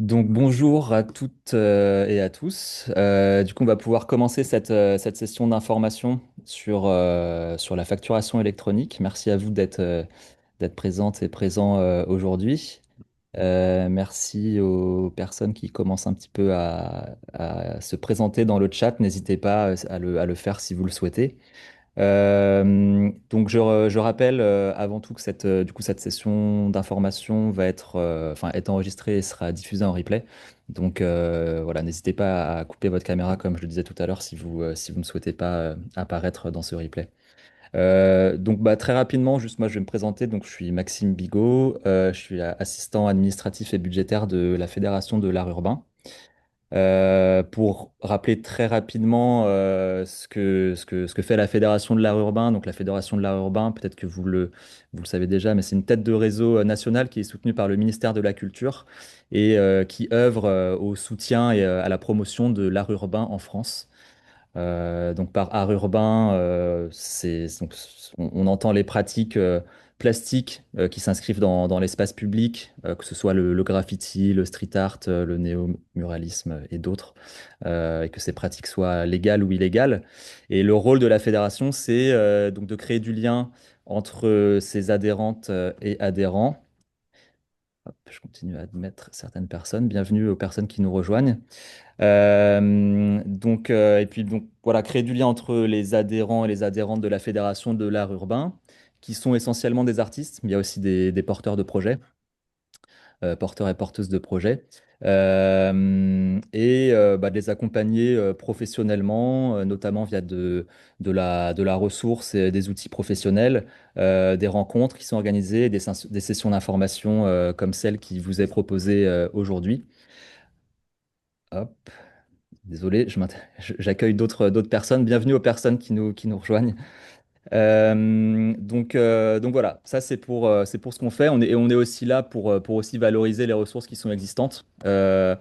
Donc bonjour à toutes et à tous. Du coup, on va pouvoir commencer cette session d'information sur la facturation électronique. Merci à vous d'être présentes et présents aujourd'hui. Merci aux personnes qui commencent un petit peu à se présenter dans le chat. N'hésitez pas à le faire si vous le souhaitez. Donc je rappelle avant tout que cette session d'information va être enregistrée et sera diffusée en replay. Donc voilà, n'hésitez pas à couper votre caméra comme je le disais tout à l'heure si vous ne souhaitez pas apparaître dans ce replay. Donc très rapidement, juste moi je vais me présenter. Donc je suis Maxime Bigot, je suis assistant administratif et budgétaire de la Fédération de l'art urbain. Pour rappeler très rapidement ce que fait la Fédération de l'art urbain. Donc la Fédération de l'art urbain, peut-être que vous le savez déjà, mais c'est une tête de réseau nationale qui est soutenue par le ministère de la Culture et qui œuvre au soutien et à la promotion de l'art urbain en France. Donc par art urbain, on entend les pratiques plastiques qui s'inscrivent dans l'espace public, que ce soit le graffiti, le street art, le néo-muralisme et d'autres, et que ces pratiques soient légales ou illégales. Et le rôle de la fédération, c'est donc de créer du lien entre ses adhérentes et adhérents. Hop, je continue à admettre certaines personnes. Bienvenue aux personnes qui nous rejoignent. Et puis donc voilà, créer du lien entre les adhérents et les adhérentes de la Fédération de l'art urbain, qui sont essentiellement des artistes, mais il y a aussi des porteurs de projets, porteurs et porteuses de projets, de les accompagner professionnellement, notamment via de la ressource et des outils professionnels, des rencontres qui sont organisées, des sessions d'information comme celle qui vous est proposée aujourd'hui. Hop. Désolé, j'accueille d'autres personnes. Bienvenue aux personnes qui nous rejoignent. Donc voilà, ça c'est pour ce qu'on fait. On est aussi là pour aussi valoriser les ressources qui sont existantes. À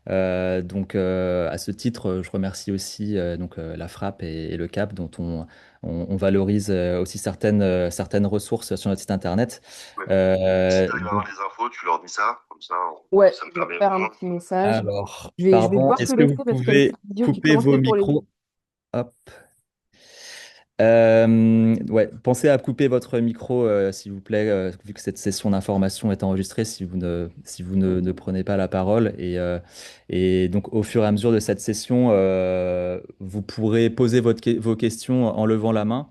ce titre, je remercie aussi la Frappe et le CAP dont on valorise aussi certaines ressources sur notre site internet. Ouais. Si tu arrives à avoir Donc, des infos, tu leur dis ça, comme ça, Ouais, ça me je vais permet au faire un moins. petit message. alors, Je vais pardon, devoir te est-ce que vous laisser parce qu'il y a pouvez une vidéo qui couper commence vos pour les... micros? Hop. Ouais, pensez à couper votre micro, s'il vous plaît, vu que cette session d'information est enregistrée, si vous ne prenez pas la parole. Et donc, au fur et à mesure de cette session, vous pourrez poser vos questions en levant la main,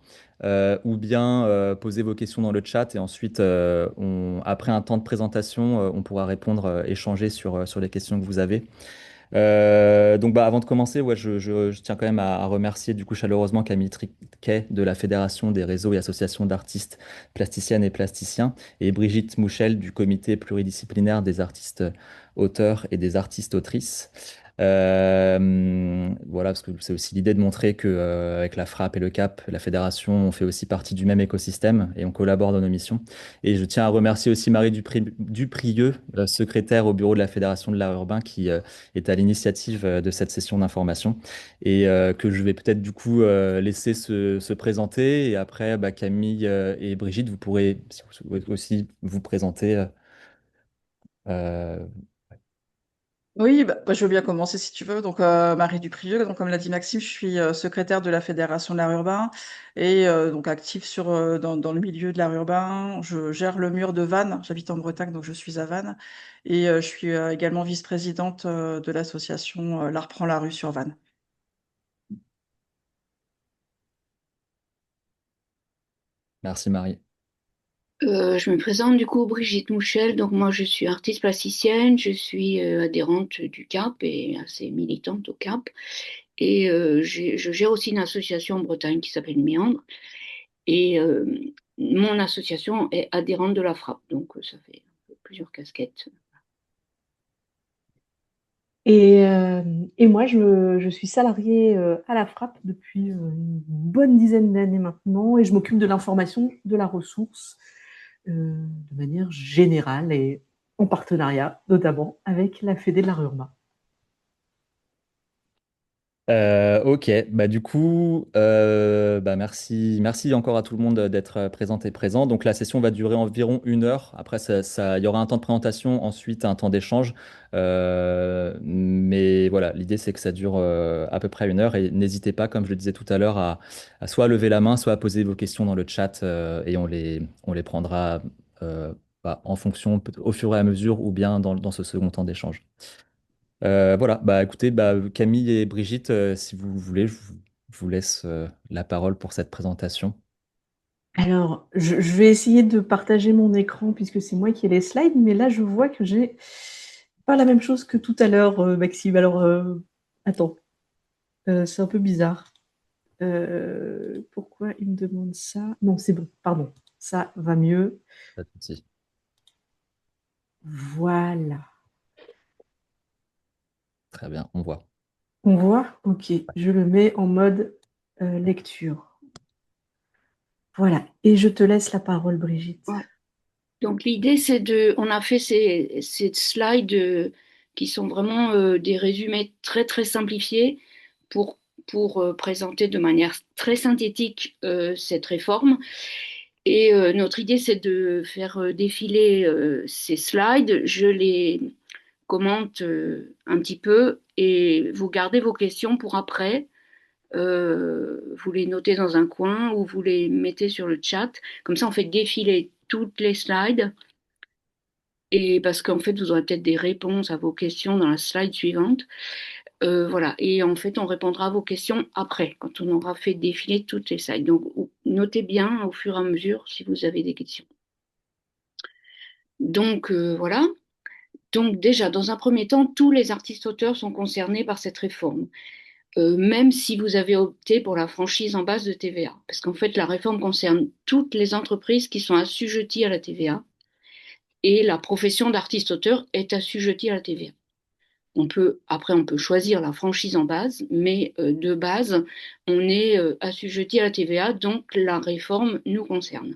ou bien poser vos questions dans le chat. Et ensuite, après un temps de présentation, on pourra répondre, échanger sur les questions que vous avez. Avant de commencer, ouais, je tiens quand même à remercier du coup chaleureusement Camille Triquet de la Fédération des réseaux et associations d'artistes plasticiennes et plasticiens et Brigitte Mouchel du comité pluridisciplinaire des artistes auteurs et des artistes autrices. Voilà, parce que c'est aussi l'idée de montrer que avec la Frappe et le CAP, la fédération, on fait aussi partie du même écosystème et on collabore dans nos missions. Et je tiens à remercier aussi Marie Duprieux, secrétaire au bureau de la Fédération de l'art urbain, qui est à l'initiative de cette session d'information et que je vais peut-être du coup laisser se présenter. Et après, Camille et Brigitte, vous pourrez si vous souhaitez aussi vous présenter. Euh, Oui, je veux bien commencer si tu veux. Donc, Marie Duprieux, donc, comme l'a dit Maxime, je suis secrétaire de la Fédération de l'art urbain et donc active dans le milieu de l'art urbain. Je gère le mur de Vannes. J'habite en Bretagne, donc je suis à Vannes. Et je suis également vice-présidente de l'association L'Art prend la rue sur Vannes. Merci Marie. Je me présente du coup Brigitte Mouchel, donc moi je suis artiste plasticienne, je suis adhérente du CAP et assez militante au CAP et je gère aussi une association en Bretagne qui s'appelle Méandre et mon association est adhérente de la Frappe, donc ça fait un peu plusieurs casquettes. Et, euh, et moi, je suis salariée à la Frappe depuis une bonne dizaine d'années maintenant et je m'occupe de l'information, de la ressource de manière générale et en partenariat notamment avec la Fédé de l'art urbain. Ok, bah du coup, bah merci encore à tout le monde d'être présent et présent. Donc la session va durer environ 1 heure. Après, il y aura un temps de présentation, ensuite un temps d'échange. Mais voilà, l'idée c'est que ça dure à peu près 1 heure. Et n'hésitez pas, comme je le disais tout à l'heure, à soit lever la main, soit à poser vos questions dans le chat et on les prendra en fonction, au fur et à mesure, ou bien dans ce second temps d'échange. Voilà, bah écoutez, bah, Camille et Brigitte, si vous voulez, je vous laisse la parole pour cette présentation. Alors, je vais essayer de partager mon écran puisque c'est moi qui ai les slides, mais là, je vois que j'ai pas la même chose que tout à l'heure, Maxime. Alors, attends, c'est un peu bizarre. Pourquoi il me demande ça? Non, c'est bon, pardon. Ça va mieux. Pas de souci. Voilà. Très bien, on voit. On voit? Ok, je le mets en mode lecture. Voilà. Et je te laisse la parole, Brigitte. Ouais. Donc l'idée, on a fait ces slides qui sont vraiment des résumés très très simplifiés pour, pour présenter de manière très synthétique cette réforme. Et notre idée, c'est de faire défiler ces slides. Je les commente un petit peu et vous gardez vos questions pour après. Vous les notez dans un coin ou vous les mettez sur le chat. Comme ça, on fait défiler toutes les slides. Et parce qu'en fait, vous aurez peut-être des réponses à vos questions dans la slide suivante. Voilà. Et en fait, on répondra à vos questions après, quand on aura fait défiler toutes les slides. Donc, notez bien au fur et à mesure si vous avez des questions. Donc, voilà. Donc, déjà, dans un premier temps, tous les artistes-auteurs sont concernés par cette réforme. Même si vous avez opté pour la franchise en base de TVA. Parce qu'en fait, la réforme concerne toutes les entreprises qui sont assujetties à la TVA et la profession d'artiste-auteur est assujettie à la TVA. Après, on peut choisir la franchise en base, mais de base, on est assujetti à la TVA, donc la réforme nous concerne.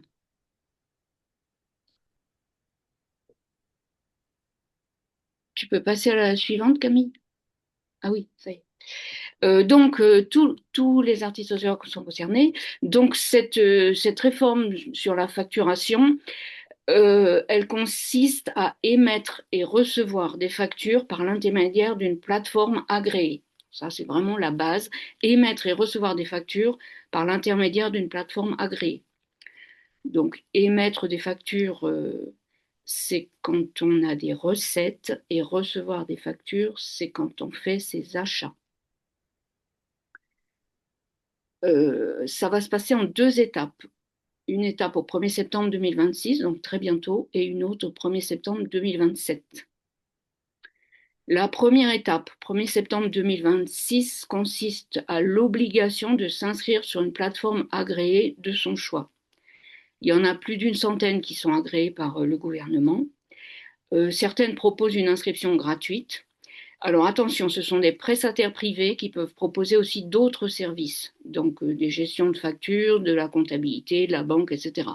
Tu peux passer à la suivante, Camille? Ah oui, ça y est. Donc, tous les artistes auteurs sont concernés. Donc, cette réforme sur la facturation, elle consiste à émettre et recevoir des factures par l'intermédiaire d'une plateforme agréée. Ça, c'est vraiment la base. Émettre et recevoir des factures par l'intermédiaire d'une plateforme agréée. Donc, émettre des factures, c'est quand on a des recettes et recevoir des factures, c'est quand on fait ses achats. Ça va se passer en 2 étapes. Une étape au 1er septembre 2026, donc très bientôt, et une autre au 1er septembre 2027. La première étape, 1er septembre 2026, consiste à l'obligation de s'inscrire sur une plateforme agréée de son choix. Il y en a plus d'une centaine qui sont agréées par le gouvernement. Certaines proposent une inscription gratuite. Alors attention, ce sont des prestataires privés qui peuvent proposer aussi d'autres services, donc des gestions de factures, de la comptabilité, de la banque, etc.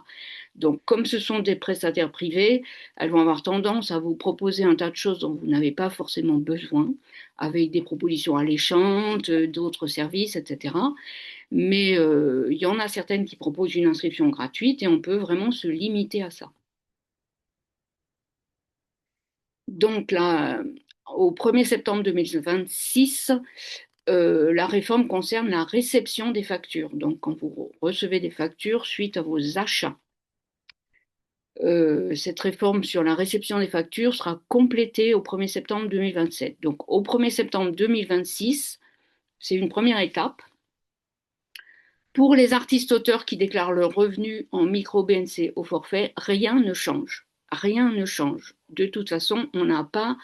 Donc comme ce sont des prestataires privés, elles vont avoir tendance à vous proposer un tas de choses dont vous n'avez pas forcément besoin, avec des propositions alléchantes, d'autres services, etc. Mais il y en a certaines qui proposent une inscription gratuite et on peut vraiment se limiter à ça. Donc là, au 1er septembre 2026, la réforme concerne la réception des factures. Donc quand vous recevez des factures suite à vos achats. Cette réforme sur la réception des factures sera complétée au 1er septembre 2027. Donc au 1er septembre 2026, c'est une première étape. Pour les artistes-auteurs qui déclarent leurs revenus en micro-BNC au forfait, rien ne change. Rien ne change. De toute façon, on n'a pas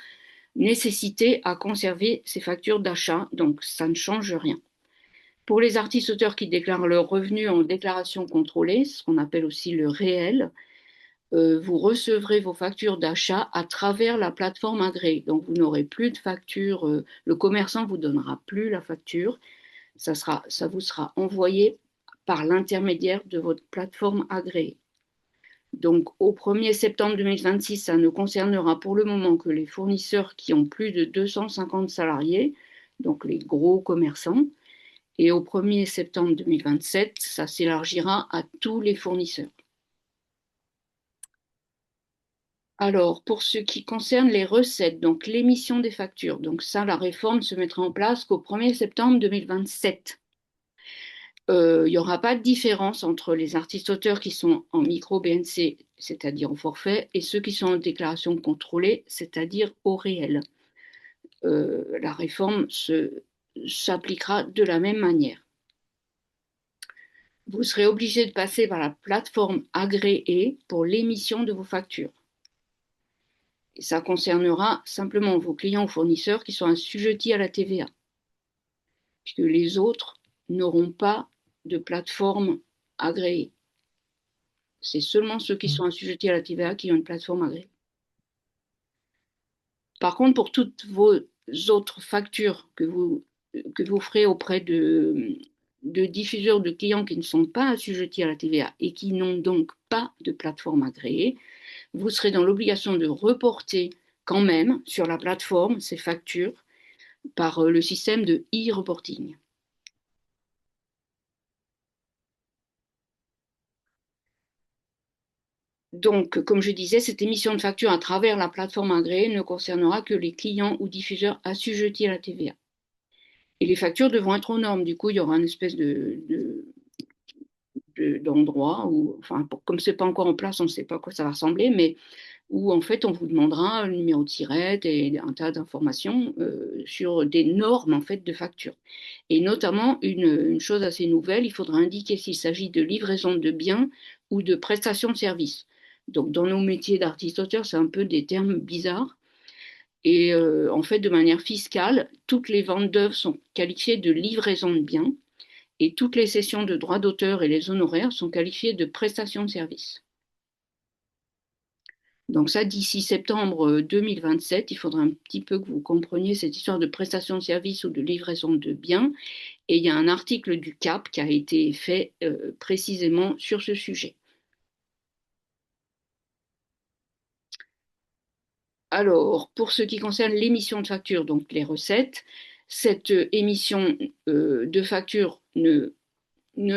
nécessité à conserver ces factures d'achat, donc ça ne change rien. Pour les artistes-auteurs qui déclarent leurs revenus en déclaration contrôlée, ce qu'on appelle aussi le réel, vous recevrez vos factures d'achat à travers la plateforme agréée. Donc vous n'aurez plus de facture, le commerçant ne vous donnera plus la facture, ça vous sera envoyé par l'intermédiaire de votre plateforme agréée. Donc au 1er septembre 2026, ça ne concernera pour le moment que les fournisseurs qui ont plus de 250 salariés, donc les gros commerçants. Et au 1er septembre 2027, ça s'élargira à tous les fournisseurs. Alors, pour ce qui concerne les recettes, donc l'émission des factures, donc ça, la réforme se mettra en place qu'au 1er septembre 2027. Il n'y aura pas de différence entre les artistes-auteurs qui sont en micro-BNC, c'est-à-dire au forfait, et ceux qui sont en déclaration contrôlée, c'est-à-dire au réel. La réforme s'appliquera de la même manière. Vous serez obligé de passer par la plateforme agréée pour l'émission de vos factures. Et ça concernera simplement vos clients ou fournisseurs qui sont assujettis à la TVA, puisque les autres n'auront pas de plateforme agréée. C'est seulement ceux qui sont assujettis à la TVA qui ont une plateforme agréée. Par contre, pour toutes vos autres factures que vous ferez auprès de diffuseurs de clients qui ne sont pas assujettis à la TVA et qui n'ont donc pas de plateforme agréée, vous serez dans l'obligation de reporter quand même sur la plateforme ces factures par le système de e-reporting. Donc, comme je disais, cette émission de facture à travers la plateforme agréée ne concernera que les clients ou diffuseurs assujettis à la TVA. Et les factures devront être aux normes. Du coup, il y aura une espèce d'endroit où, enfin, comme ce n'est pas encore en place, on ne sait pas à quoi ça va ressembler, mais où en fait on vous demandera le numéro de SIRET et un tas d'informations sur des normes en fait de facture. Et notamment une chose assez nouvelle, il faudra indiquer s'il s'agit de livraison de biens ou de prestation de services. Donc dans nos métiers d'artiste-auteur, c'est un peu des termes bizarres. Et en fait, de manière fiscale, toutes les ventes d'œuvres sont qualifiées de livraison de biens et toutes les cessions de droits d'auteur et les honoraires sont qualifiées de prestations de services. Donc ça, d'ici septembre 2027, il faudra un petit peu que vous compreniez cette histoire de prestation de services ou de livraison de biens. Et il y a un article du CAP qui a été fait précisément sur ce sujet. Alors, pour ce qui concerne l'émission de facture, donc les recettes, cette émission de facture ne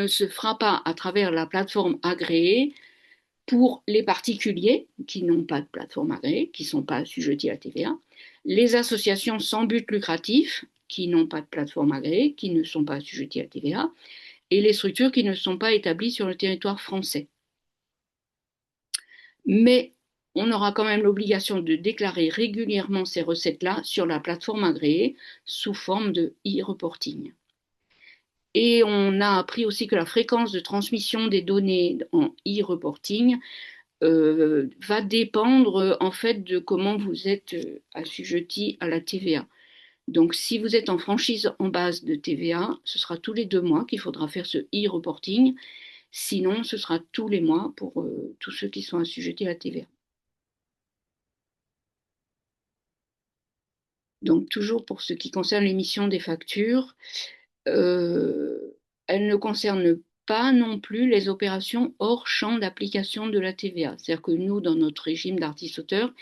se fera pas à travers la plateforme agréée pour les particuliers qui n'ont pas de plateforme agréée, qui ne sont pas assujettis à la TVA, les associations sans but lucratif qui n'ont pas de plateforme agréée, qui ne sont pas assujettis à la TVA, et les structures qui ne sont pas établies sur le territoire français. Mais on aura quand même l'obligation de déclarer régulièrement ces recettes-là sur la plateforme agréée sous forme de e-reporting. Et on a appris aussi que la fréquence de transmission des données en e-reporting va dépendre en fait de comment vous êtes assujetti à la TVA. Donc si vous êtes en franchise en base de TVA, ce sera tous les 2 mois qu'il faudra faire ce e-reporting. Sinon, ce sera tous les mois pour tous ceux qui sont assujettis à la TVA. Donc toujours pour ce qui concerne l'émission des factures, elle ne concerne pas non plus les opérations hors champ d'application de la TVA. C'est-à-dire que nous, dans notre régime d'artiste-auteur,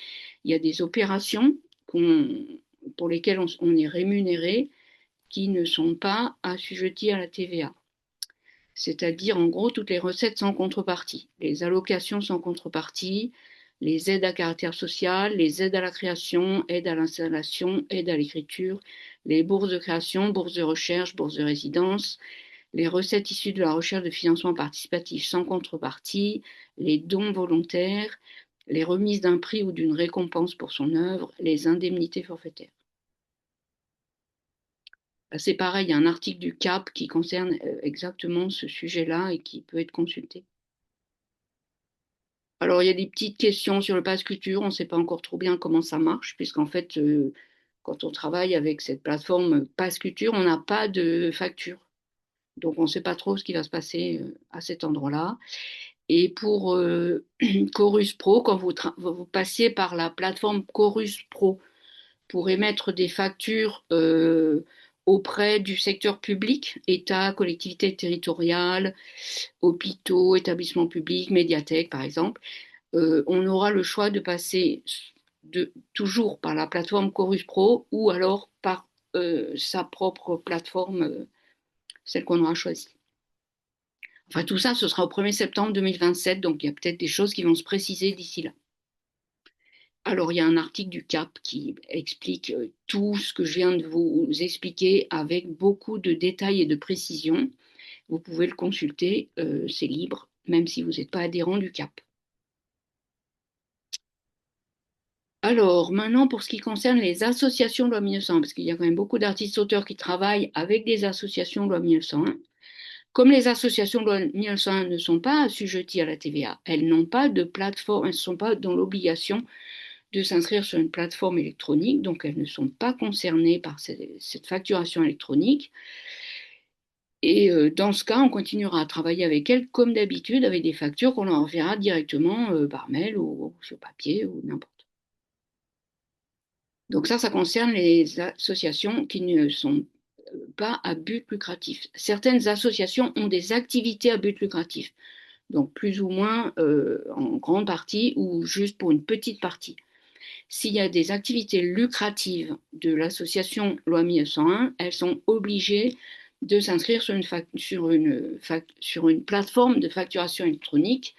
il y a des opérations pour lesquelles on est rémunéré qui ne sont pas assujetties à la TVA. C'est-à-dire, en gros, toutes les recettes sans contrepartie, les allocations sans contrepartie, les aides à caractère social, les aides à la création, aides à l'installation, aides à l'écriture, les bourses de création, bourses de recherche, bourses de résidence, les recettes issues de la recherche de financement participatif sans contrepartie, les dons volontaires, les remises d'un prix ou d'une récompense pour son œuvre, les indemnités forfaitaires. C'est pareil, il y a un article du CAP qui concerne exactement ce sujet-là et qui peut être consulté. Alors, il y a des petites questions sur le pass culture, on ne sait pas encore trop bien comment ça marche, puisqu'en fait, quand on travaille avec cette plateforme pass culture, on n'a pas de facture. Donc, on ne sait pas trop ce qui va se passer à cet endroit-là. Et pour Chorus Pro, quand vous passiez par la plateforme Chorus Pro pour émettre des factures auprès du secteur public, État, collectivités territoriales, hôpitaux, établissements publics, médiathèques par exemple, on aura le choix de passer toujours par la plateforme Chorus Pro ou alors par sa propre plateforme, celle qu'on aura choisie. Enfin, tout ça, ce sera au 1er septembre 2027, donc il y a peut-être des choses qui vont se préciser d'ici là. Alors, il y a un article du CAP qui explique tout ce que je viens de vous expliquer avec beaucoup de détails et de précisions. Vous pouvez le consulter, c'est libre, même si vous n'êtes pas adhérent du CAP. Alors, maintenant, pour ce qui concerne les associations loi 1901, parce qu'il y a quand même beaucoup d'artistes-auteurs qui travaillent avec des associations loi 1901. Comme les associations loi 1901 ne sont pas assujetties à la TVA, elles n'ont pas de plateforme, elles ne sont pas dans l'obligation de s'inscrire sur une plateforme électronique, donc elles ne sont pas concernées par cette facturation électronique. Et dans ce cas, on continuera à travailler avec elles comme d'habitude, avec des factures qu'on leur enverra directement par mail ou sur papier ou n'importe. Donc ça concerne les associations qui ne sont pas à but lucratif. Certaines associations ont des activités à but lucratif, donc plus ou moins en grande partie ou juste pour une petite partie. S'il y a des activités lucratives de l'association loi 1901, elles sont obligées de s'inscrire sur une plateforme de facturation électronique.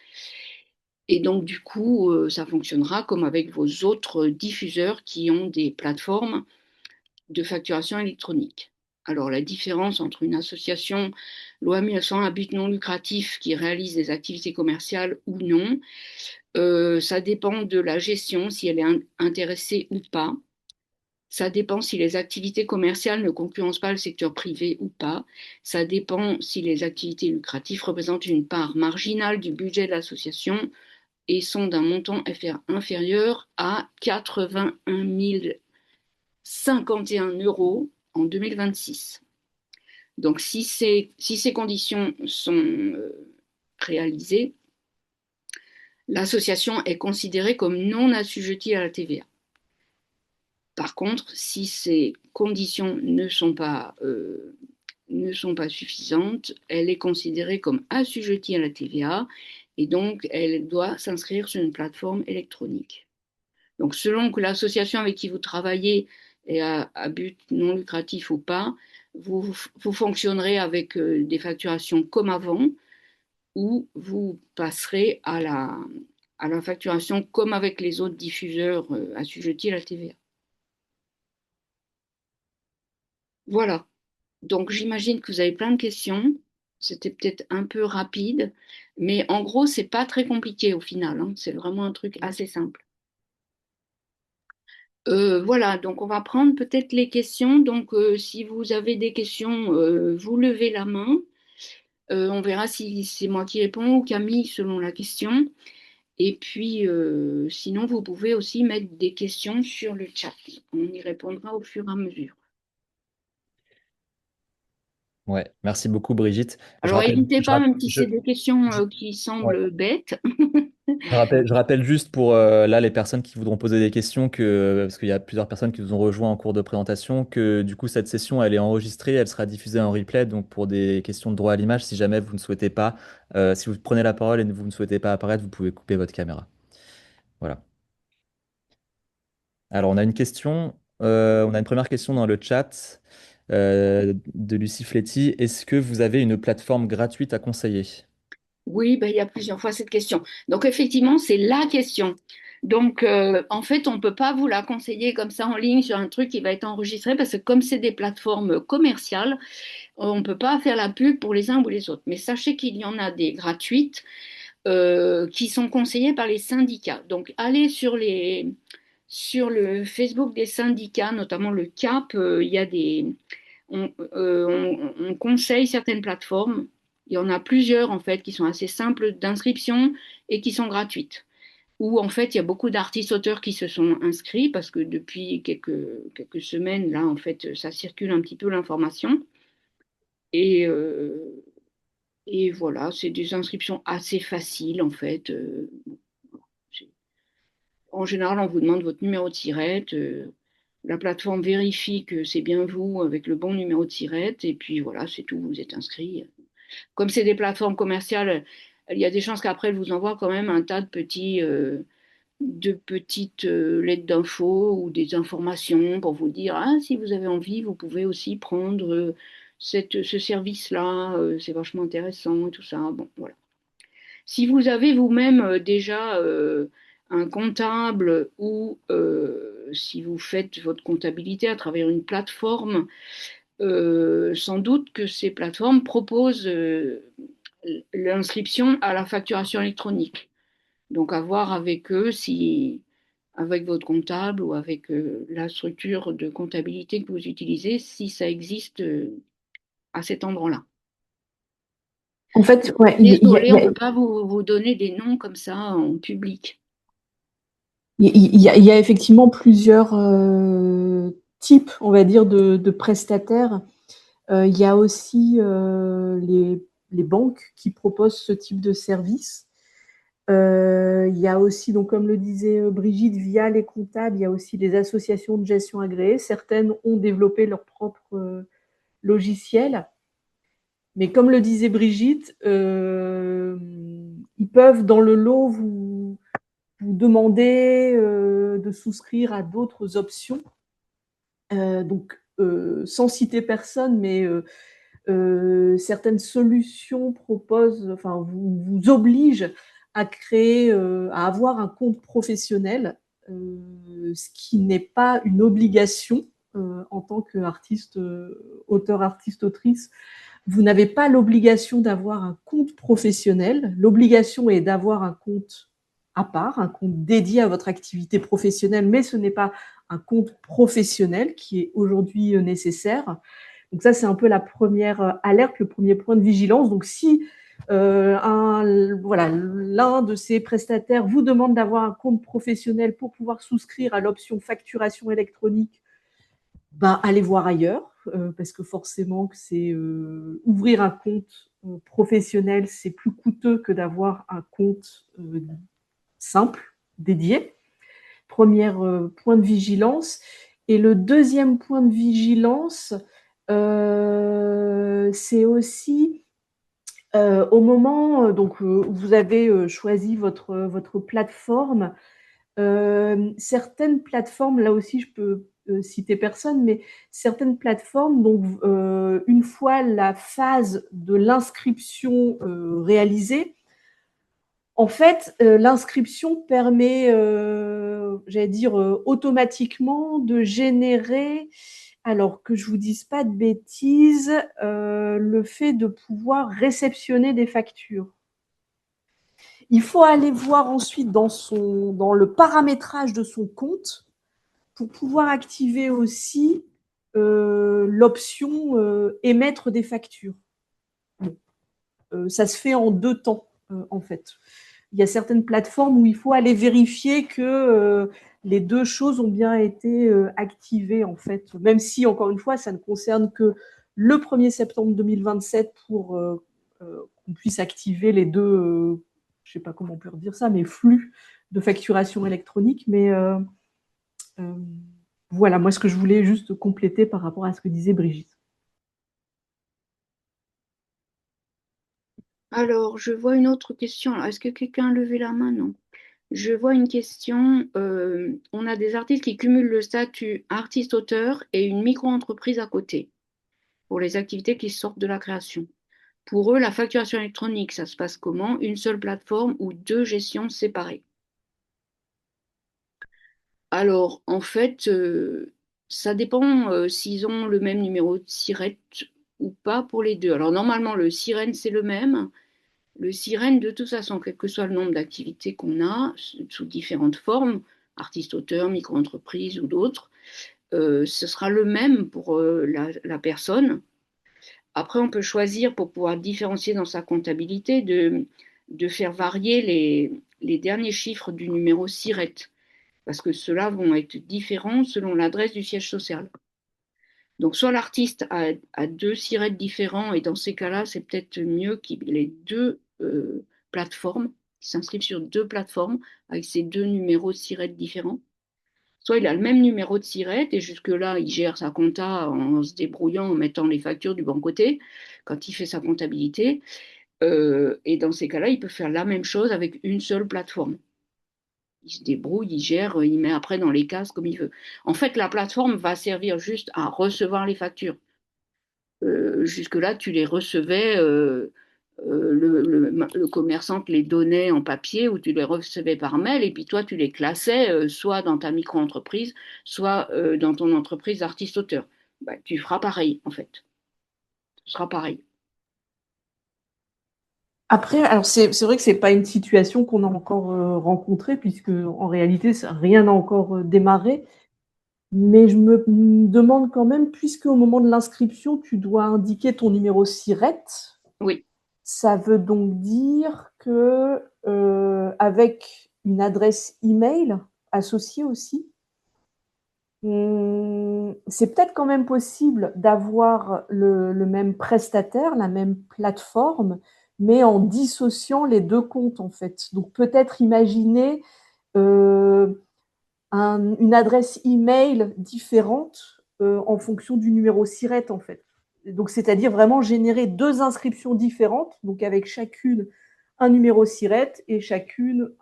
Et donc, du coup, ça fonctionnera comme avec vos autres diffuseurs qui ont des plateformes de facturation électronique. Alors, la différence entre une association loi 1901 à but non lucratif qui réalise des activités commerciales ou non, ça dépend de la gestion, si elle est intéressée ou pas. Ça dépend si les activités commerciales ne concurrencent pas le secteur privé ou pas. Ça dépend si les activités lucratives représentent une part marginale du budget de l'association et sont d'un montant inférieur à 81 051 € en 2026. Donc, si ces conditions sont réalisées, l'association est considérée comme non assujettie à la TVA. Par contre, si ces conditions ne sont pas suffisantes, elle est considérée comme assujettie à la TVA et donc elle doit s'inscrire sur une plateforme électronique. Donc selon que l'association avec qui vous travaillez est à but non lucratif ou pas, vous fonctionnerez avec des facturations comme avant ou vous passerez à la facturation comme avec les autres diffuseurs assujettis à la TVA. Voilà. Donc j'imagine que vous avez plein de questions. C'était peut-être un peu rapide, mais en gros, c'est pas très compliqué au final, hein. C'est vraiment un truc assez simple. Voilà, donc on va prendre peut-être les questions. Donc si vous avez des questions, vous levez la main. On verra si c'est moi qui réponds ou Camille selon la question. Et puis sinon, vous pouvez aussi mettre des questions sur le chat. On y répondra au fur et à mesure. Ouais, merci beaucoup Brigitte. Alors n'hésitez pas, même si je- c'est des questions qui ouais. semblent bêtes. Je rappelle juste pour là les personnes qui voudront poser des questions parce qu'il y a plusieurs personnes qui nous ont rejoints en cours de présentation que du coup cette session elle est enregistrée, elle sera diffusée en replay donc pour des questions de droit à l'image si jamais vous ne souhaitez pas si vous prenez la parole et vous ne souhaitez pas apparaître vous pouvez couper votre caméra. Voilà. Alors on a une question, on a une première question dans le chat de Lucie Fletti. Est-ce que vous avez une plateforme gratuite à conseiller? Oui, ben, il y a plusieurs fois cette question. Donc, effectivement, c'est la question. Donc, en fait, on ne peut pas vous la conseiller comme ça en ligne sur un truc qui va être enregistré parce que comme c'est des plateformes commerciales, on ne peut pas faire la pub pour les uns ou les autres. Mais sachez qu'il y en a des gratuites qui sont conseillées par les syndicats. Donc, allez sur le Facebook des syndicats, notamment le CAP, il y a on conseille certaines plateformes. Il y en a plusieurs en fait qui sont assez simples d'inscription et qui sont gratuites. Où en fait il y a beaucoup d'artistes-auteurs qui se sont inscrits parce que depuis quelques semaines là en fait ça circule un petit peu l'information. Et, euh, et voilà, c'est des inscriptions assez faciles en fait. En général, on vous demande votre numéro de tirette. La plateforme vérifie que c'est bien vous avec le bon numéro de tirette. Et puis voilà, c'est tout, vous êtes inscrit. Comme c'est des plateformes commerciales, il y a des chances qu'après, elles vous envoient quand même un tas de petits de petites lettres d'info ou des informations pour vous dire, ah, si vous avez envie, vous pouvez aussi prendre ce service-là, c'est vachement intéressant et tout ça. Bon, voilà. Si vous avez vous-même déjà un comptable ou si vous faites votre comptabilité à travers une plateforme, sans doute que ces plateformes proposent l'inscription à la facturation électronique. Donc à voir avec eux si, avec votre comptable ou avec la structure de comptabilité que vous utilisez, si ça existe à cet endroit-là. En fait, ouais, Désolée, on ne peut pas vous donner des noms comme ça en public. il y a effectivement plusieurs types, on va dire, de prestataires. Il y a aussi les banques qui proposent ce type de service. Il y a aussi, donc, comme le disait Brigitte, via les comptables, il y a aussi les associations de gestion agréées. Certaines ont développé leur propre logiciel. Mais comme le disait Brigitte, ils peuvent, dans le lot, vous demander de souscrire à d'autres options. Donc, sans citer personne, mais certaines solutions proposent, enfin, vous obligent à créer, à avoir un compte professionnel, ce qui n'est pas une obligation en tant qu'artiste, auteur, artiste, autrice. Vous n'avez pas l'obligation d'avoir un compte professionnel. L'obligation est d'avoir un compte à part, un compte dédié à votre activité professionnelle, mais ce n'est pas un compte professionnel qui est aujourd'hui nécessaire. Donc ça, c'est un peu la première alerte, le premier point de vigilance. Donc si voilà, l'un de ces prestataires vous demande d'avoir un compte professionnel pour pouvoir souscrire à l'option facturation électronique, ben, allez voir ailleurs, parce que forcément, c'est ouvrir un compte professionnel, c'est plus coûteux que d'avoir un compte simple, dédié. Premier point de vigilance. Et le deuxième point de vigilance, c'est aussi au moment donc, où vous avez choisi votre plateforme. Certaines plateformes, là aussi je peux citer personne, mais certaines plateformes, donc une fois la phase de l'inscription réalisée, en fait, l'inscription permet, j'allais dire, automatiquement de générer, alors que je vous dise pas de bêtises, le fait de pouvoir réceptionner des factures. Il faut aller voir ensuite dans le paramétrage de son compte pour pouvoir activer aussi l'option émettre des factures. Ça se fait en 2 temps, en fait. Il y a certaines plateformes où il faut aller vérifier que les 2 choses ont bien été activées, en fait. Même si, encore une fois, ça ne concerne que le 1er septembre 2027 pour qu'on puisse activer les 2, je ne sais pas comment on peut dire ça, mais flux de facturation électronique. Mais voilà, moi, ce que je voulais juste compléter par rapport à ce que disait Brigitte. Alors, je vois une autre question. Est-ce que quelqu'un a levé la main? Non. Je vois une question. On a des artistes qui cumulent le statut artiste-auteur et une micro-entreprise à côté pour les activités qui sortent de la création. Pour eux, la facturation électronique, ça se passe comment? Une seule plateforme ou 2 gestions séparées? Alors, en fait, ça dépend s'ils ont le même numéro de SIRET ou pas pour les deux. Alors, normalement, le SIREN, c'est le même. Le SIREN, de toute façon, quel que soit le nombre d'activités qu'on a, sous différentes formes, artiste-auteur, micro-entreprise ou d'autres, ce sera le même pour la personne. Après, on peut choisir, pour pouvoir différencier dans sa comptabilité, de faire varier les derniers chiffres du numéro SIRET, parce que ceux-là vont être différents selon l'adresse du siège social. Donc, soit l'artiste a 2 SIRET différents, et dans ces cas-là, c'est peut-être mieux qu'il ait 2 plateformes, qu'il s'inscrive sur 2 plateformes avec ces 2 numéros de SIRET différents. Soit il a le même numéro de SIRET et jusque-là, il gère sa compta en se débrouillant, en mettant les factures du bon côté quand il fait sa comptabilité. Et dans ces cas-là, il peut faire la même chose avec une seule plateforme. il se débrouille, il gère, il met après dans les cases comme il veut. En fait, la plateforme va servir juste à recevoir les factures. Jusque-là, tu les recevais, le commerçant te les donnait en papier ou tu les recevais par mail et puis toi, tu les classais soit dans ta micro-entreprise, soit dans ton entreprise artiste-auteur. Bah, tu feras pareil, en fait. Ce sera pareil. Après, alors c'est vrai que c'est pas une situation qu'on a encore rencontrée, puisque en réalité, rien n'a encore démarré. Mais je me demande quand même, puisque au moment de l'inscription, tu dois indiquer ton numéro SIRET, Oui. ça veut donc dire que avec une adresse email associée aussi, c'est peut-être quand même possible d'avoir le même prestataire, la même plateforme, mais en dissociant les deux comptes en fait. Donc peut-être imaginer une adresse email différente en fonction du numéro SIRET en fait. Donc c'est-à-dire vraiment générer deux inscriptions différentes, donc avec chacune un numéro SIRET et chacune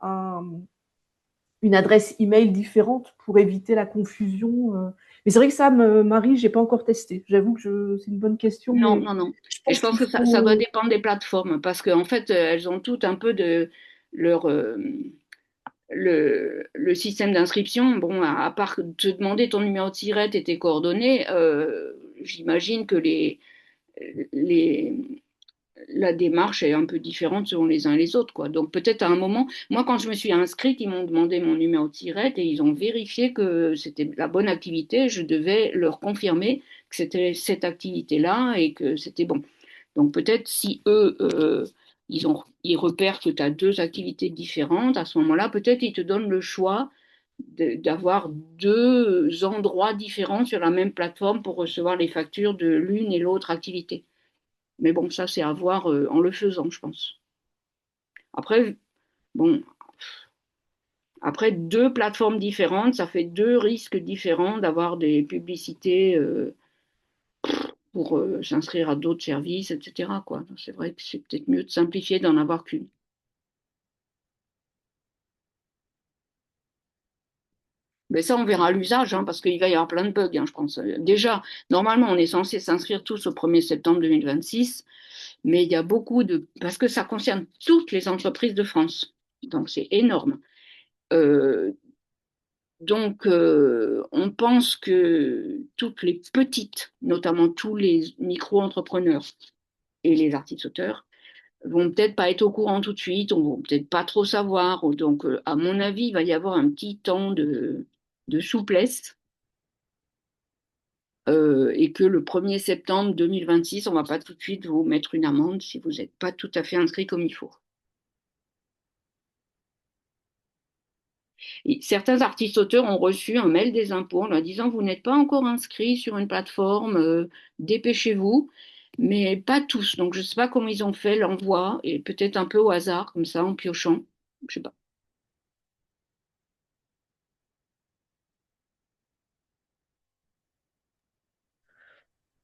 une adresse email différente pour éviter la confusion. Mais c'est vrai que ça, Marie, j'ai pas encore testé. J'avoue que c'est une bonne question, Non, mais non, non. je Et je pense pense qu'il que ça doit faut. dépendre des plateformes parce qu'en fait, elles ont toutes un peu de leur le système d'inscription. Bon, à part te demander ton numéro de SIRET et tes coordonnées, j'imagine que les, la démarche est un peu différente selon les uns et les autres, quoi. Donc peut-être à un moment, moi quand je me suis inscrite, ils m'ont demandé mon numéro de SIRET et ils ont vérifié que c'était la bonne activité. Je devais leur confirmer que c'était cette activité-là et que c'était bon. Donc peut-être si eux, ils repèrent que tu as deux activités différentes, à ce moment-là, peut-être ils te donnent le choix d'avoir deux endroits différents sur la même plateforme pour recevoir les factures de l'une et l'autre activité. Mais bon, ça, c'est à voir en le faisant, je pense. Après, bon, après deux plateformes différentes, ça fait deux risques différents d'avoir des publicités pour s'inscrire à d'autres services, etc., quoi. C'est vrai que c'est peut-être mieux de simplifier, d'en avoir qu'une. Mais ça, on verra à l'usage, hein, parce qu'il va y avoir plein de bugs, hein, je pense. Déjà, normalement, on est censé s'inscrire tous au 1er septembre 2026, mais il y a beaucoup de... Parce que ça concerne toutes les entreprises de France. Donc, c'est énorme. Euh, donc, on pense que toutes les petites, notamment tous les micro-entrepreneurs et les artistes-auteurs, vont peut-être pas être au courant tout de suite, on vont peut-être pas trop savoir. Donc, à mon avis, il va y avoir un petit temps de souplesse et que le 1er septembre 2026, on ne va pas tout de suite vous mettre une amende si vous n'êtes pas tout à fait inscrit comme il faut. Et certains artistes-auteurs ont reçu un mail des impôts en leur disant vous n'êtes pas encore inscrit sur une plateforme, dépêchez-vous, mais pas tous. Donc je ne sais pas comment ils ont fait l'envoi et peut-être un peu au hasard comme ça en piochant. Je sais pas.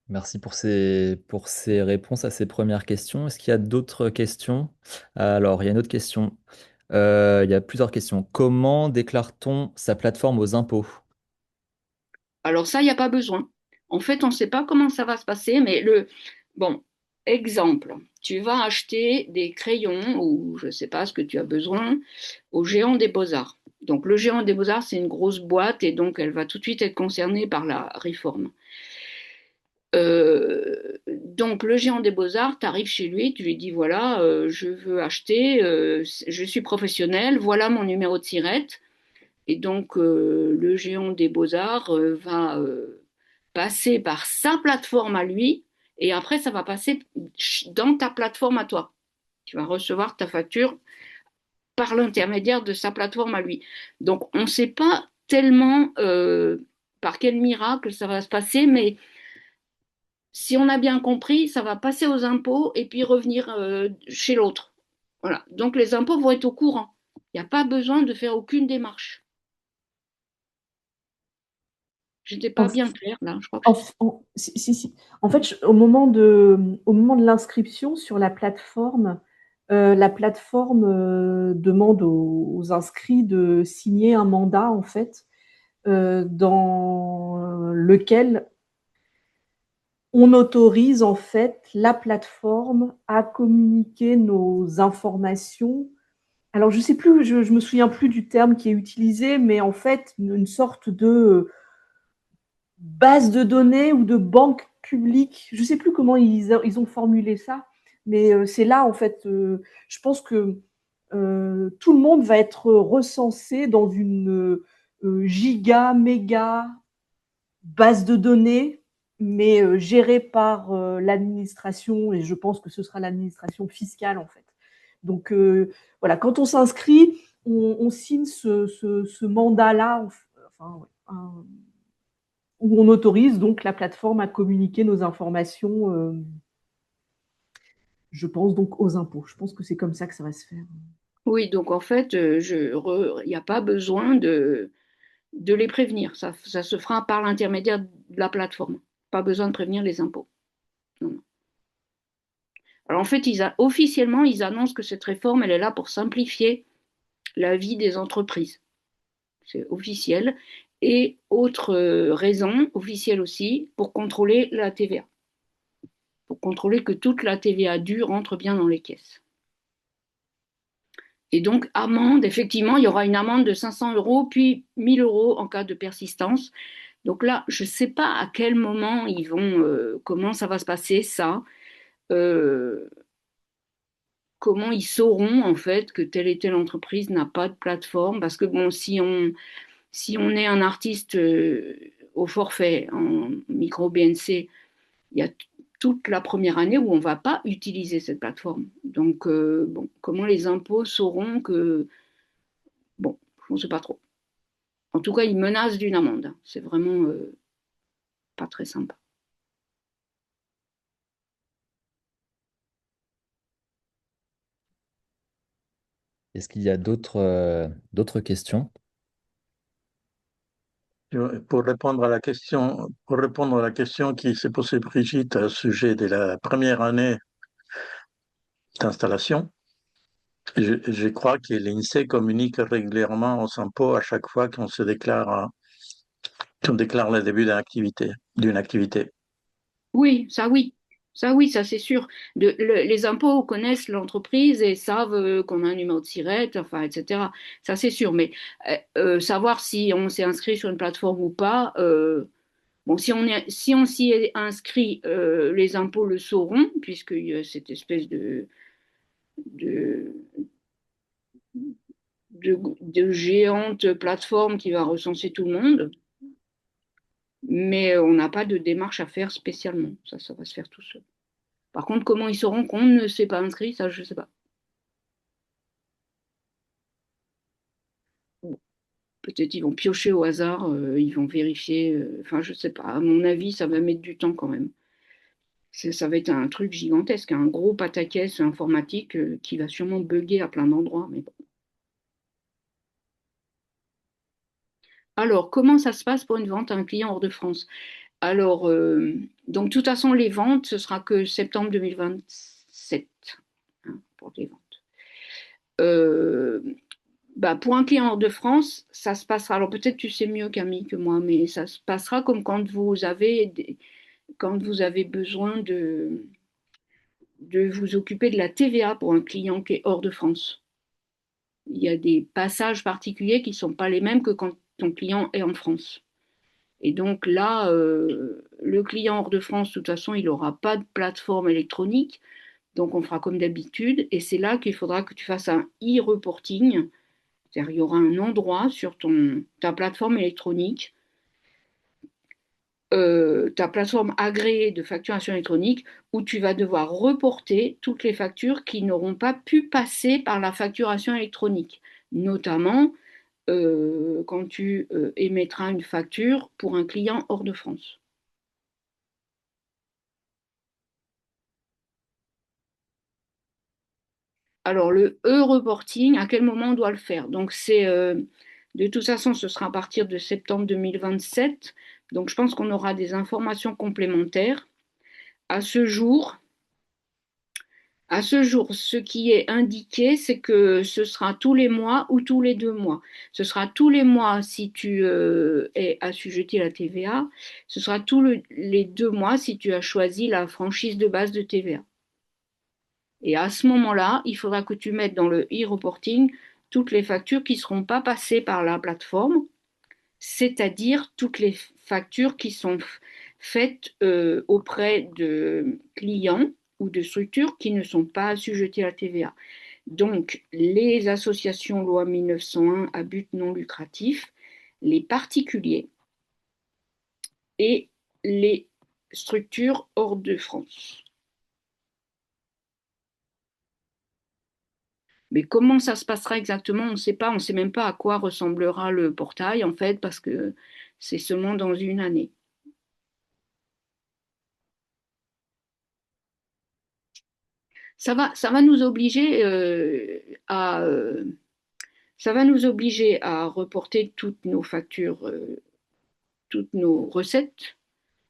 Merci pour ces réponses à ces premières questions. Est-ce qu'il y a d'autres questions? Alors, il y a une autre question. Il y a plusieurs questions. Comment déclare-t-on sa plateforme aux impôts? Alors ça, il n'y a pas besoin. En fait, on ne sait pas comment ça va se passer, mais bon, exemple, tu vas acheter des crayons ou je ne sais pas ce que tu as besoin au Géant des Beaux-Arts. Donc le Géant des Beaux-Arts, c'est une grosse boîte et donc elle va tout de suite être concernée par la réforme. Donc le Géant des Beaux-Arts, tu arrives chez lui, tu lui dis voilà, je veux acheter, je suis professionnel, voilà mon numéro de SIRET. Et donc, le géant des beaux-arts va passer par sa plateforme à lui, et après, ça va passer dans ta plateforme à toi. Tu vas recevoir ta facture par l'intermédiaire de sa plateforme à lui. Donc, on ne sait pas tellement par quel miracle ça va se passer, mais si on a bien compris, ça va passer aux impôts et puis revenir chez l'autre. Voilà. Donc, les impôts vont être au courant. Il n'y a pas besoin de faire aucune démarche. J'étais En, pas bien claire là, je crois que en, si. En fait, au moment de l'inscription sur la plateforme, La plateforme demande aux inscrits de signer un mandat, en fait, dans lequel on autorise en fait la plateforme à communiquer nos informations. Alors, je sais plus, je me souviens plus du terme qui est utilisé, mais en fait, une sorte de base de données ou de banque publique. Je sais plus comment ils ont formulé ça, mais c'est là, en fait, je pense que tout le monde va être recensé dans une giga, méga base de données, mais gérée par l'administration, et je pense que ce sera l'administration fiscale, en fait. Donc, voilà, quand on s'inscrit, on signe ce mandat-là, enfin, ouais, où on autorise donc la plateforme à communiquer nos informations, je pense, donc aux impôts. Je pense que c'est comme ça que ça va se faire. Oui, donc en fait, il n'y a pas besoin de les prévenir. Ça se fera par l'intermédiaire de la plateforme. Pas besoin de prévenir les impôts. Non, non. Alors en fait, officiellement, ils annoncent que cette réforme, elle est là pour simplifier la vie des entreprises. C'est officiel. Et autre raison, officielle aussi, pour contrôler la TVA. Pour contrôler que toute la TVA due rentre bien dans les caisses. Et donc, amende, effectivement, il y aura une amende de 500 euros, puis 1000 euros en cas de persistance. Donc là, je ne sais pas à quel moment ils vont, comment ça va se passer, ça. Euh, Comment ils sauront, en fait, que telle et telle entreprise n'a pas de plateforme. Parce que, bon, si on est un artiste au forfait, en micro BNC, il y a toute la première année où on ne va pas utiliser cette plateforme. Donc, bon, comment les impôts sauront que... Bon, je ne sais pas trop. En tout cas, ils menacent d'une amende. C'est vraiment pas très sympa. Est-ce qu'il y a d'autres questions? Pour répondre à la question qui s'est posée Brigitte au sujet de la première année d'installation, je crois que l'INSEE communique régulièrement aux impôts à chaque fois qu'on déclare le début d'une activité. Oui, ça oui. Ça oui, ça c'est sûr. Les impôts connaissent l'entreprise et savent qu'on a un numéro de SIRET, enfin, etc. Ça c'est sûr. Mais savoir si on s'est inscrit sur une plateforme ou pas, bon, si on s'y est inscrit, les impôts le sauront, puisqu'il y a cette espèce de, de géante plateforme qui va recenser tout le monde. Mais on n'a pas de démarche à faire spécialement. Ça va se faire tout seul. Par contre, comment ils sauront qu'on ne s'est pas inscrit, ça, je ne sais pas. Peut-être ils vont piocher au hasard, ils vont vérifier. Enfin, je ne sais pas. À mon avis, ça va mettre du temps quand même. Ça va être un truc gigantesque, un gros pataquès informatique qui va sûrement bugger à plein d'endroits. Mais bon. Alors, comment ça se passe pour une vente à un client hors de France? Alors, donc, de toute façon, les ventes, ce sera que septembre 2027 hein, pour les ventes. Euh, Bah, pour un client hors de France, ça se passera. Alors peut-être tu sais mieux Camille que moi, mais ça se passera comme quand vous avez besoin de vous occuper de la TVA pour un client qui est hors de France. Il y a des passages particuliers qui ne sont pas les mêmes que quand ton client est en France. Et donc là, le client hors de France, de toute façon, il n'aura pas de plateforme électronique. Donc on fera comme d'habitude. Et c'est là qu'il faudra que tu fasses un e-reporting. C'est-à-dire, il y aura un endroit sur ta plateforme électronique, ta plateforme agréée de facturation électronique, où tu vas devoir reporter toutes les factures qui n'auront pas pu passer par la facturation électronique, notamment quand tu émettras une facture pour un client hors de France. Alors, le e-reporting, à quel moment on doit le faire? Donc, de toute façon, ce sera à partir de septembre 2027. Donc, je pense qu'on aura des informations complémentaires. À ce jour, À ce jour, ce qui est indiqué, c'est que ce sera tous les mois ou tous les 2 mois. Ce sera tous les mois si tu es assujetti à la TVA. Ce sera les 2 mois si tu as choisi la franchise de base de TVA. Et à ce moment-là, il faudra que tu mettes dans le e-reporting toutes les factures qui ne seront pas passées par la plateforme, c'est-à-dire toutes les factures qui sont faites auprès de clients ou de structures qui ne sont pas assujetties à la TVA. Donc, les associations loi 1901 à but non lucratif, les particuliers et les structures hors de France. Mais comment ça se passera exactement, on ne sait pas. On ne sait même pas à quoi ressemblera le portail, en fait, parce que c'est seulement dans une année. Ça va nous obliger ça va nous obliger à reporter toutes nos factures, toutes nos recettes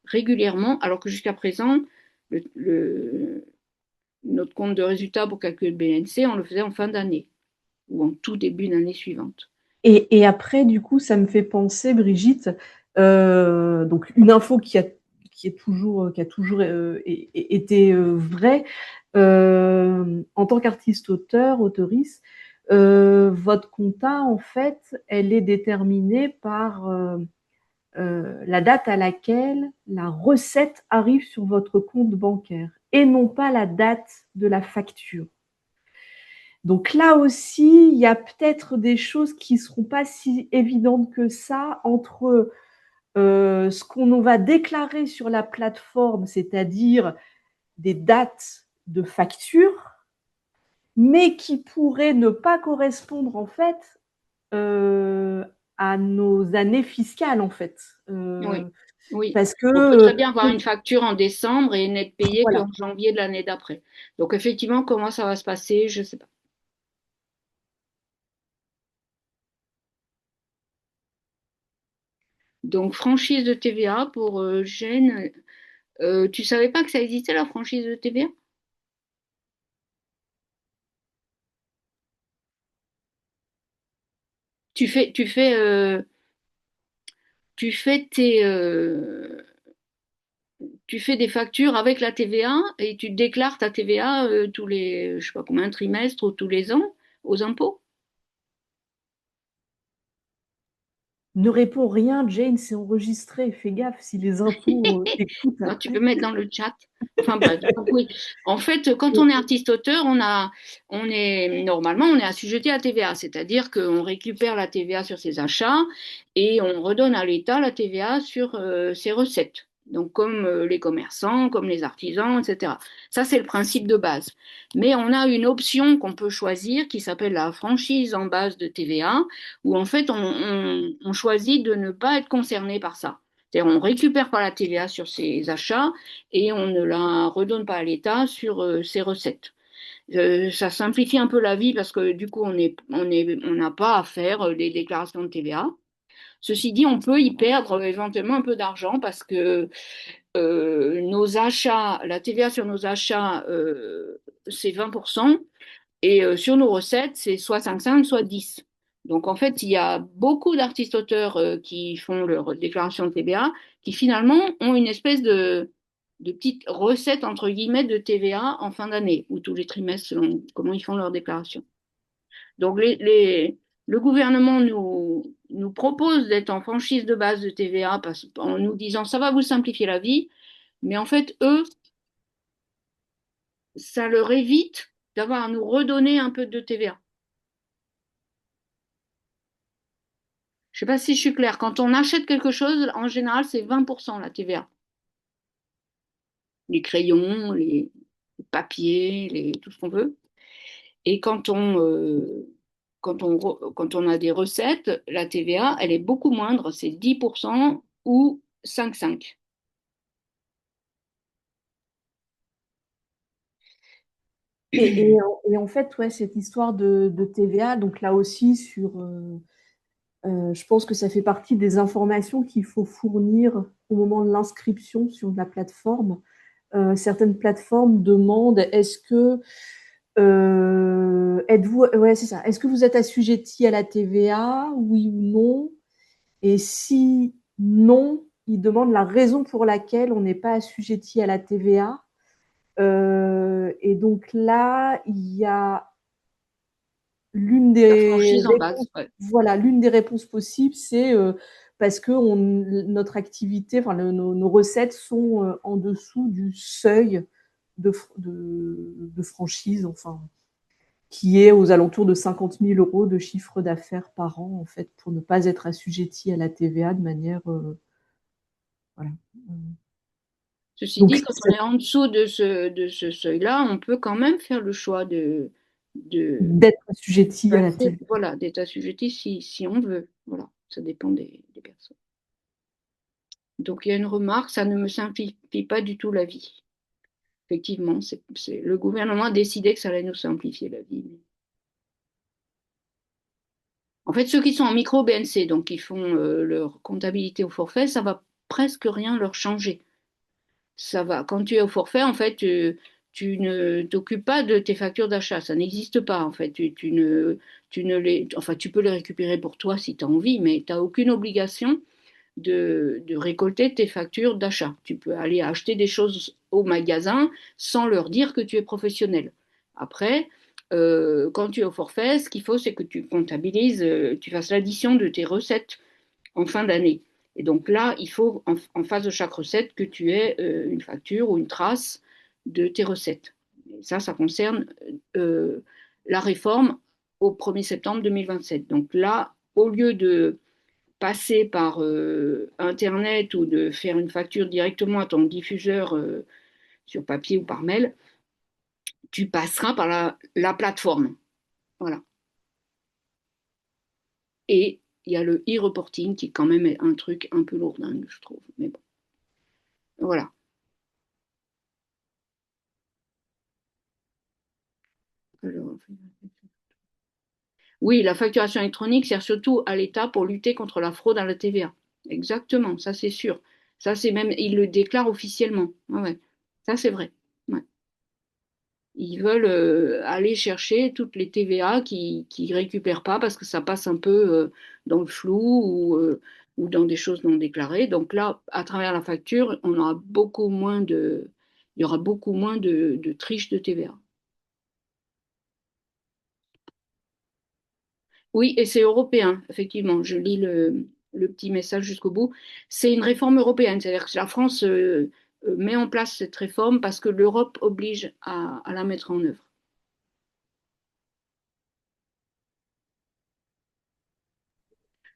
régulièrement, alors que jusqu'à présent, notre compte de résultat pour calculer le BNC, on le faisait en fin d'année ou en tout début d'année suivante. Et après, du coup, ça me fait penser, Brigitte, donc une info qui a toujours été vraie, en tant qu'artiste-auteur, auteurice, votre compta, en fait, elle est déterminée par la date à laquelle la recette arrive sur votre compte bancaire et non pas la date de la facture. Donc là aussi, il y a peut-être des choses qui ne seront pas si évidentes que ça entre ce qu'on va déclarer sur la plateforme, c'est-à-dire des dates de facture, mais qui pourraient ne pas correspondre en fait à nos années fiscales en fait. Oui. Parce que On peut très bien avoir une facture en décembre et n'être payé voilà. qu'en janvier de l'année d'après. Donc effectivement, comment ça va se passer, je ne sais pas. Donc franchise de TVA pour Gênes. Tu savais pas que ça existait la franchise de TVA? Tu fais, tu fais, tu fais tu fais des factures avec la TVA et tu déclares ta TVA tous les, je sais pas combien, trimestres ou tous les ans aux impôts. Ne réponds rien, Jane, c'est enregistré. Fais gaffe si les impôts écoutent Non, tu après. peux mettre dans le chat. Enfin bref, donc oui. En fait, quand on est artiste-auteur, normalement, on est assujetti à la TVA, c'est-à-dire qu'on récupère la TVA sur ses achats et on redonne à l'État la TVA sur ses recettes. Donc comme les commerçants, comme les artisans, etc. Ça, c'est le principe de base. Mais on a une option qu'on peut choisir qui s'appelle la franchise en base de TVA, où en fait, on choisit de ne pas être concerné par ça. C'est-à-dire, on récupère pas la TVA sur ses achats et on ne la redonne pas à l'État sur ses recettes. Ça simplifie un peu la vie parce que du coup, on n'a pas à faire des déclarations de TVA. Ceci dit, on peut y perdre éventuellement un peu d'argent parce que nos achats, la TVA sur nos achats, c'est 20%. Et sur nos recettes, c'est soit 5,5, soit 10. Donc en fait, il y a beaucoup d'artistes-auteurs qui font leur déclaration de TVA, qui finalement ont une espèce de petite recette, entre guillemets, de TVA en fin d'année, ou tous les trimestres, selon comment ils font leur déclaration. Donc le gouvernement nous propose d'être en franchise de base de TVA en nous disant ça va vous simplifier la vie, mais en fait, eux, ça leur évite d'avoir à nous redonner un peu de TVA. Je ne sais pas si je suis claire. Quand on achète quelque chose, en général, c'est 20% la TVA. Les crayons, les papiers, tout ce qu'on veut. Et quand on a des recettes, la TVA, elle est beaucoup moindre, c'est 10% ou 5,5. Et en fait, ouais, cette histoire de TVA, donc là aussi, je pense que ça fait partie des informations qu'il faut fournir au moment de l'inscription sur la plateforme. certaines plateformes demandent est-ce que êtes-vous, ouais, c'est ça. Est-ce que vous êtes assujetti à la TVA, oui ou non? Et si non, ils demandent la raison pour laquelle on n'est pas assujetti à la TVA. Et donc là, il y a l'une La des franchise en base, réponses, ouais. voilà, l'une des réponses possibles, c'est parce que notre activité, enfin nos recettes sont en dessous du seuil de franchise, enfin, qui est aux alentours de 50 000 euros de chiffre d'affaires par an, en fait, pour ne pas être assujetti à la TVA de manière, voilà. Ceci Donc, dit, quand on est en dessous de ce seuil-là, on peut quand même faire le choix de d'être assujetti à la passer, TVA. voilà, d'être assujetti si on veut. Voilà, ça dépend des personnes. Donc il y a une remarque, ça ne me simplifie pas du tout la vie. Effectivement, le gouvernement a décidé que ça allait nous simplifier la vie. En fait, ceux qui sont en micro-BNC, donc qui font leur comptabilité au forfait, ça va presque rien leur changer. Ça va. Quand tu es au forfait, en fait, tu ne t'occupes pas de tes factures d'achat. Ça n'existe pas, en fait. Tu ne les, enfin, tu peux les récupérer pour toi si tu as envie, mais tu n'as aucune obligation de récolter tes factures d'achat. Tu peux aller acheter des choses au magasin sans leur dire que tu es professionnel. Après, quand tu es au forfait, ce qu'il faut, c'est que tu comptabilises, tu fasses l'addition de tes recettes en fin d'année. Et donc là, il faut, en face de chaque recette, que tu aies une facture ou une trace de tes recettes. Et ça concerne la réforme au 1er septembre 2027. Donc là, au lieu de passer par Internet ou de faire une facture directement à ton diffuseur sur papier ou par mail, tu passeras par la plateforme. Voilà. Et il y a le e-reporting qui quand même est un truc un peu lourdingue, je trouve. Mais bon, voilà. Alors, oui, la facturation électronique sert surtout à l'État pour lutter contre la fraude à la TVA. Exactement, ça c'est sûr. Ça c'est même, ils le déclarent officiellement. Ouais, ouais. Ça c'est vrai. Ouais. Ils veulent aller chercher toutes les TVA qu'ils ne récupèrent pas parce que ça passe un peu dans le flou ou dans des choses non déclarées. Donc là, à travers la facture, on aura beaucoup moins il y aura beaucoup moins de triche de TVA. Oui, et c'est européen, effectivement. Je lis le petit message jusqu'au bout. C'est une réforme européenne, c'est-à-dire que la France met en place cette réforme parce que l'Europe oblige à la mettre en œuvre.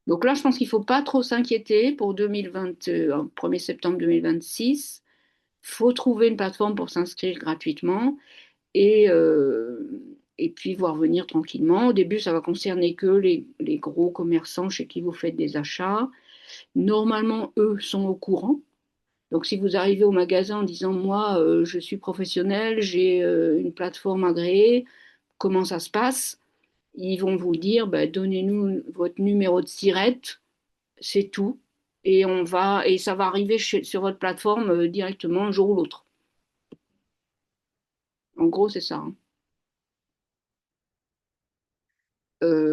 Donc là, je pense qu'il ne faut pas trop s'inquiéter pour 2020, 1er septembre 2026. Il faut trouver une plateforme pour s'inscrire gratuitement et, et puis voir venir tranquillement. Au début, ça va concerner que les gros commerçants chez qui vous faites des achats. Normalement, eux sont au courant. Donc, si vous arrivez au magasin en disant, moi, je suis professionnel, j'ai une plateforme agréée, comment ça se passe? Ils vont vous dire, bah, donnez-nous votre numéro de SIRET, c'est tout. Et ça va arriver sur votre plateforme directement un jour ou l'autre. En gros, c'est ça, hein.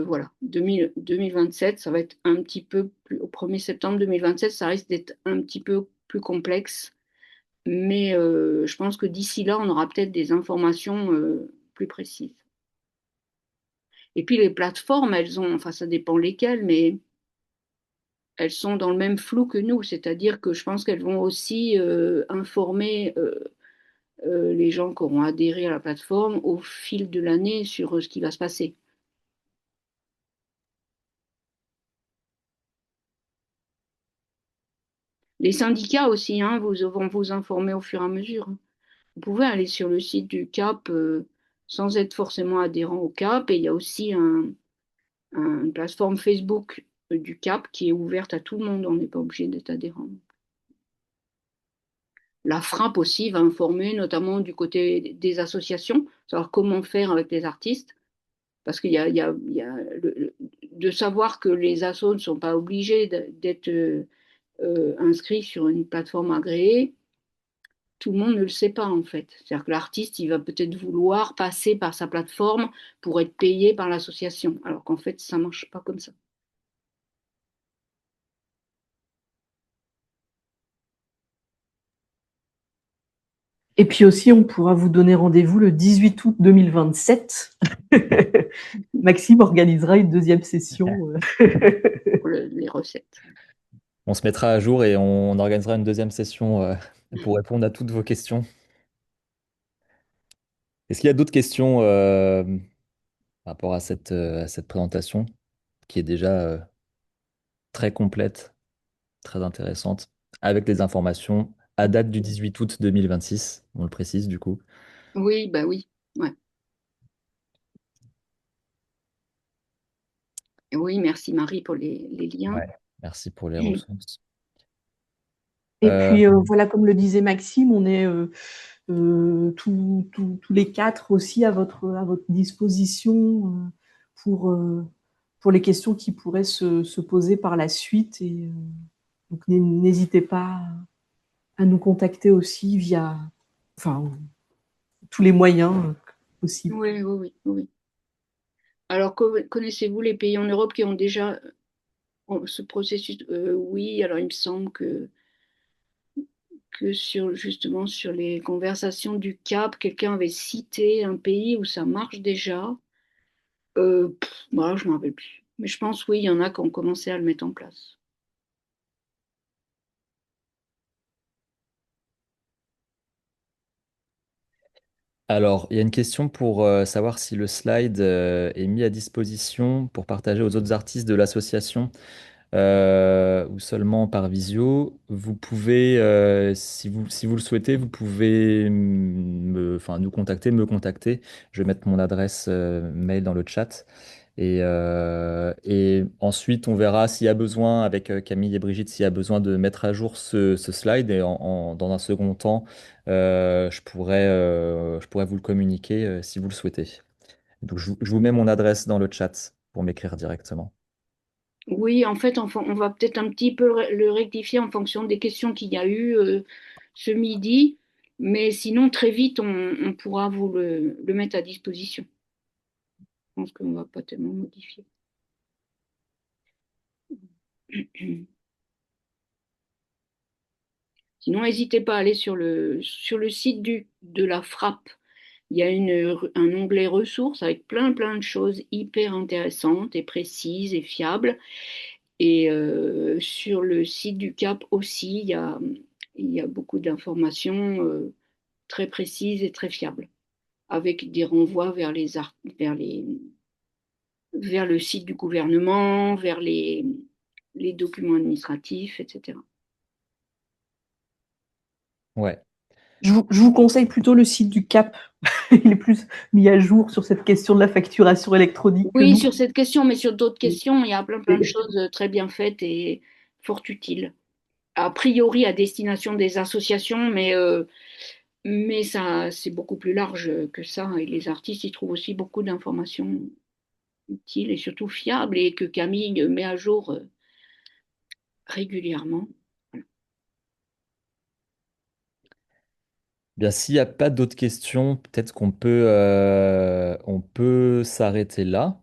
Voilà, 2027, ça va être un petit peu plus, au 1er septembre 2027, ça risque d'être un petit peu plus complexe. Mais je pense que d'ici là, on aura peut-être des informations plus précises. Et puis les plateformes, elles ont, enfin ça dépend lesquelles, mais elles sont dans le même flou que nous, c'est-à-dire que je pense qu'elles vont aussi informer les gens qui auront adhéré à la plateforme au fil de l'année sur ce qui va se passer. Les syndicats aussi, hein, vont vous informer au fur et à mesure. Vous pouvez aller sur le site du CAP sans être forcément adhérent au CAP, et il y a aussi une plateforme Facebook du CAP qui est ouverte à tout le monde, on n'est pas obligé d'être adhérent. La FRAP aussi va informer, notamment du côté des associations, savoir comment faire avec les artistes, parce qu'il y a, de savoir que les assos ne sont pas obligés d'être inscrits sur une plateforme agréée, tout le monde ne le sait pas en fait. C'est-à-dire que l'artiste, il va peut-être vouloir passer par sa plateforme pour être payé par l'association, alors qu'en fait, ça marche pas comme ça. Et puis aussi, on pourra vous donner rendez-vous le 18 août 2027. Maxime organisera une deuxième session. Pour les recettes. On se mettra à jour et on organisera une deuxième session pour répondre à toutes vos questions. Est-ce qu'il y a d'autres questions par rapport à cette présentation qui est déjà très complète, très intéressante, avec des informations à date du 18 août 2026, on le précise du coup. Oui, bah oui. Ouais. Oui, merci Marie pour les liens. Ouais. Merci pour les ressources. Et Euh, puis voilà, comme le disait Maxime, on est tous les quatre aussi à votre disposition pour les questions qui pourraient se poser par la suite. Et donc n'hésitez pas à nous contacter aussi via enfin, tous les moyens possibles. Oui, oui, oui, oui. Alors, connaissez-vous les pays en Europe qui ont déjà ce processus? Oui, alors il me semble que justement sur les conversations du CAP, quelqu'un avait cité un pays où ça marche déjà. Voilà, je ne me rappelle plus. Mais je pense, oui, il y en a qui ont commencé à le mettre en place. alors, il y a une question pour savoir si le slide est mis à disposition pour partager aux autres artistes de l'association ou seulement par visio. Vous pouvez, si vous le souhaitez, vous pouvez enfin, nous contacter, me contacter. Je vais mettre mon adresse mail dans le chat. Et ensuite, on verra s'il y a besoin, avec Camille et Brigitte, s'il y a besoin de mettre à jour ce slide. Et dans un second temps, je pourrais vous le communiquer si vous le souhaitez. Donc, je vous mets mon adresse dans le chat pour m'écrire directement. Oui, en fait, on va peut-être un petit peu le rectifier en fonction des questions qu'il y a eu ce midi. Mais sinon, très vite, on pourra vous le mettre à disposition. Je pense qu'on ne va pas tellement modifier. Sinon, n'hésitez pas à aller sur le site de la Frappe. Il y a un onglet ressources avec plein de choses hyper intéressantes et précises et fiables. Et sur le site du CAP aussi, il y a beaucoup d'informations très précises et très fiables, avec des renvois vers le site du gouvernement, vers les documents administratifs, etc. Ouais. Je vous conseille plutôt le site du CAP. Il est plus mis à jour sur cette question de la facturation électronique que Oui, nous. sur cette question, mais sur d'autres questions, il y a plein de choses très bien faites et fort utiles. A priori à destination des associations, mais ça, c'est beaucoup plus large que ça. Et les artistes, ils trouvent aussi beaucoup d'informations utiles et surtout fiables et que Camille met à jour régulièrement. Bien, s'il n'y a pas d'autres questions, peut-être on peut s'arrêter là.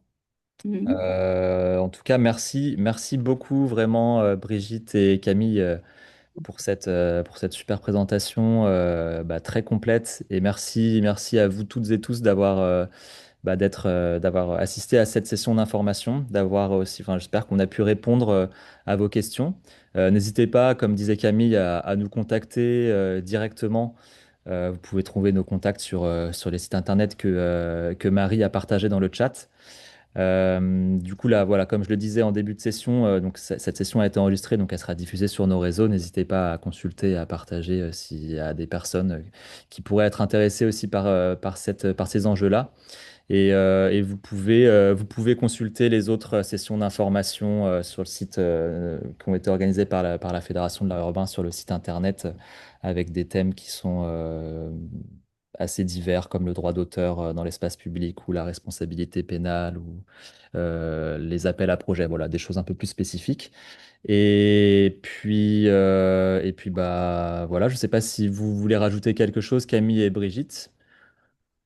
Mhm. En tout cas, merci beaucoup vraiment Brigitte et Camille pour cette super présentation très complète. Et merci à vous toutes et tous d'avoir assisté à cette session d'information, d'avoir aussi, enfin, j'espère qu'on a pu répondre à vos questions. N'hésitez pas, comme disait Camille, à nous contacter directement. Vous pouvez trouver nos contacts sur les sites internet que Marie a partagé dans le chat. Du coup, là, voilà, comme je le disais en début de session, donc cette session a été enregistrée, donc elle sera diffusée sur nos réseaux. N'hésitez pas à consulter, à partager s'il y a des personnes qui pourraient être intéressées aussi par ces enjeux-là. Et vous pouvez consulter les autres sessions d'information sur le site qui ont été organisées par la Fédération de l'art urbain sur le site internet avec des thèmes qui sont assez divers comme le droit d'auteur dans l'espace public ou la responsabilité pénale ou les appels à projets, voilà, des choses un peu plus spécifiques. Et puis bah voilà, je ne sais pas si vous voulez rajouter quelque chose, Camille et Brigitte.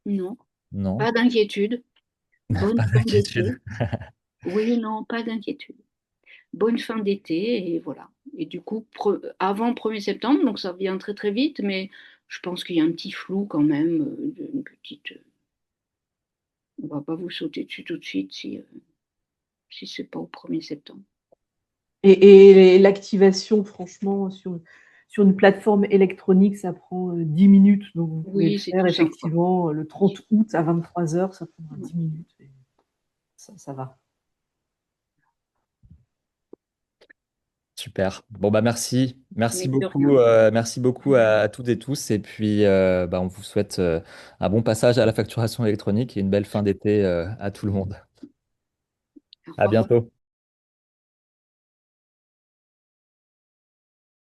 Non, Non, pas d'inquiétude. Bonne pas fin d'inquiétude. d'été. Oui, non, pas d'inquiétude. Bonne fin d'été et voilà. Et du coup, avant 1er septembre, donc ça vient très très vite, mais je pense qu'il y a un petit flou quand même, une petite. On va pas vous sauter dessus tout de suite si c'est pas au 1er septembre. Et l'activation, franchement, sur une plateforme électronique, ça prend 10 minutes. Donc, vous pouvez le Oui, c'est faire tout simple, quoi. effectivement le 30 août à 23 heures, ça prendra Ouais. 10 minutes. Et ça va. Super. Bon bah merci, Mais de rien. merci beaucoup à toutes et tous. Et puis bah, on vous souhaite un bon passage à la facturation électronique et une belle fin d'été à tout le monde. Au À revoir. bientôt.